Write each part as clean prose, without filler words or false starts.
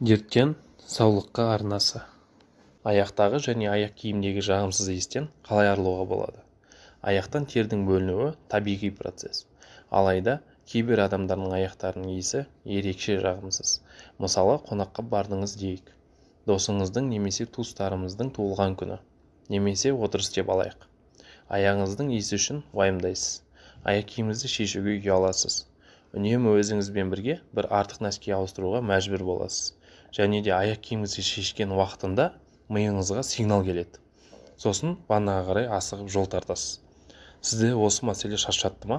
Дерттен саулыққа арнасы. Аяқтағы және аяқ киімдегі жағымсыз иістен қалай арылуға болады? Аяқтан тердің бөлінуі табиғи процесс. Алайда кейбір адамдардың аяқтарының иісі ерекше жағымсыз. Мысалы, қонаққа бардыңыз дейік. Досыңыздың немесе туыстарымыздың туылған күні. Немесе отырыс деп алайық. Аяғыңыздың иісі үшін уайымдайсыз. Аяқ киіміңізді шешуге ұяласыз. Үнемі өзіңізбен бірге бір артық нәски ауыстыруға мәжбүр боласыз. Және де аяқ киіміңізді шешкен уақытында миыңызға сигнал келеді. Сосын ваннаға қарай асығып жол тартасыз. Сізді осы мәселе шаршатты ма?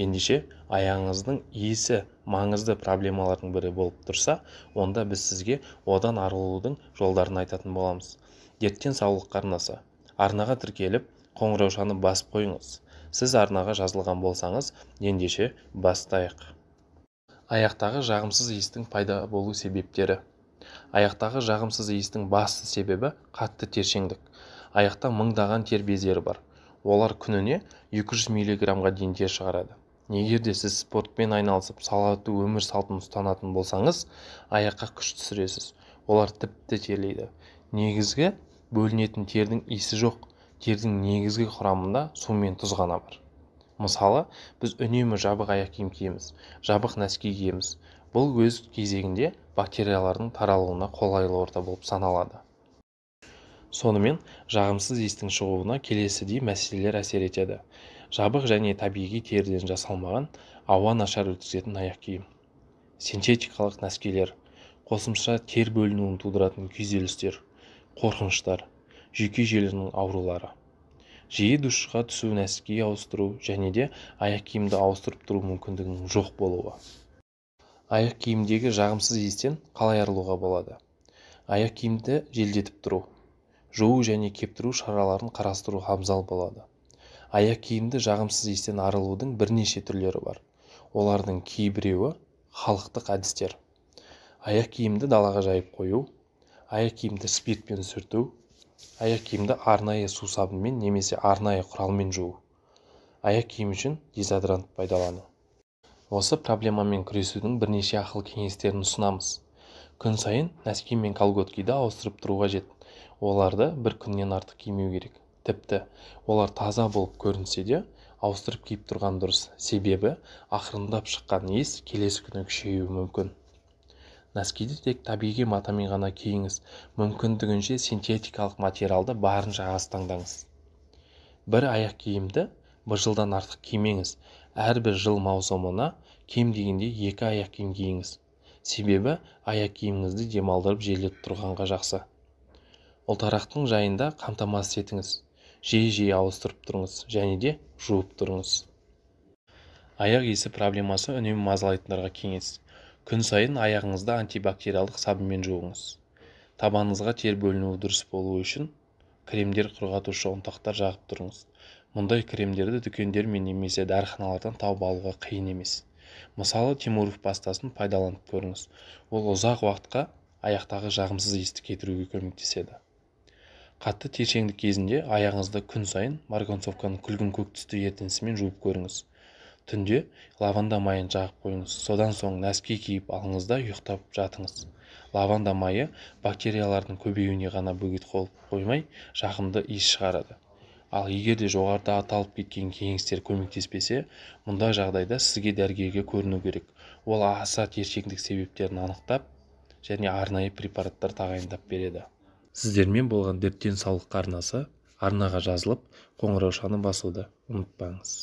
Ендеше аяғыңыздың иісі маңызды проблемалардың бірі болып тұрса, онда біз сізге одан арылудың жолдарын айтатын боламыз. Дерттен саулыққа арнасы. Арнаға тіркеліп, қоңыраушаны басып қойыңыз. Сіз арнаға жазылған болсаңыз, ендеше бастайық. Аяқтағы жағымсыз иістің пайда болу себептері. Аяқтағы жағымсыз иістің басты себебі қатты тершеңдік. Аяқта мыңдаған тер бездері бар. Олар күніне 200 мг-ға дейін тер шығарады. Егер де сіз спортпен айналысып, салауатты өмір салтын ұстанатын болсаңыз, аяққа күш түсіресіз. Олар тіпті терлейді. Негізгі бөлінетін тердің иісі жоқ. Тердің негізгі құрамында су мен тұз ғана бар. Мысалы, біз үнемі жабық аяқ киім киеміз, жабық нәски киеміз. Бұл өз кезегінде бактериялардың таралуына қолайлы орта болып саналады. Сонымен, жағымсыз иістің шығуына келесідей мәселелер әсер етеді. Жабық және табиғи терден жасалмаған, ауа нашар өткізетін аяқ киім. Синтетикалық нәскилер, қосымша тер бөлінуін тудыратын күйзелістер, қорқыныштар, жүйке жүйелерінің аурулары. Жиі душқа түсу, нәски ауыстыру және де аяқ киімді ауыстырып тұру мүмкіндігінің жоқ болуы. Аяқ киімдегі жағымсыз иістен қалай арылуға болады? Аяқ киімді желдетіп тұру, жуу және кептіру шараларын қарастыру абзал болады. Аяқ киімді жағымсыз иістен арылудың бірнеше түрлері бар. Олардың кейбіреуі халықтық әдістер. Аяқ киімді далаға жайып қою, аяқ киімді спиртпен сүрту, аяқ киімді арнайы су сабынмен немесе арнайы құралмен жуу. Аяқ киім үшін дезодорант пайдалану. Осы проблемамен күресудің бірнеше ақыл кеңестерін ұсынамыз. Күн сайын нәски мен колготкиді ауыстырып тұру қажет. Оларды бір күннен артық кимеу керек. Тіпті олар таза болып көрінсе де, ауыстырып киіп тұрған дұрыс. Себебі ақырындап шыққан иіс келесі күні күшеюі мүмкін. Нәскиді тек табиғи матамен ғана киіңіз. Мүмкіндігінше синтетикалық материалды барынша аз таңдаңыз. Бір аяқ киімді бір жылдан артық кимеңіз. Әрбір жыл маусымына кем дегенде 2 аяқ киім киіңіз. Себебі аяқ киіміңізді демалдырып желдетіп тұрғанға жақсы. Ұлтарақтың жайында қамтамасыз етіңіз. Жиі ауыстырып тұрыңыз және де жуып тұрыңыз. Аяқ иісі проблемасы үнемі мазалайтындарға кеңес. Күн сайын аяғыңызды антибактериалдық сабынмен жуыңыз. Табаныңызға тер бөлінуі дұрыс болуы үшін кремдер, құрғатушы ұнтақтар жағып тұрыңыз. Мұндай кремдерді дүкендер мен немесе дәріханалардан тауып алуға қиын емес. Мысалы, Тимуров пастасын пайдаланып көріңіз. Ол ұзақ уақытқа аяқтағы жағымсыз иісті кетіруге көмектеседі. Қатты тершеңдік кезінде аяғыңызды күн сайын марганцовканың күлгін көк түсті ертеңсімен жуып көріңіз. Түнде лаванда майын жағып қойыңыз. Содан соң нәски киіп алыңыз да ұйықтап жатыңыз. Лаванда майы бактериялардың көбеюіне ғана бөгет қоймай, жағымды иіс шығарады. Ал егер де жоғарыда аталып кеткен кеңестер көмектеспесе, мұндай жағдайда сізге дәрігерге көріну керек. Ол аса тершеңдік себептерін анықтап және арнайы препараттар тағайындап береді. Сіздермен болған дерттен саулыққа арнасы арнаға жазылып, қоңыраушаны басуды ұмытпаңыз.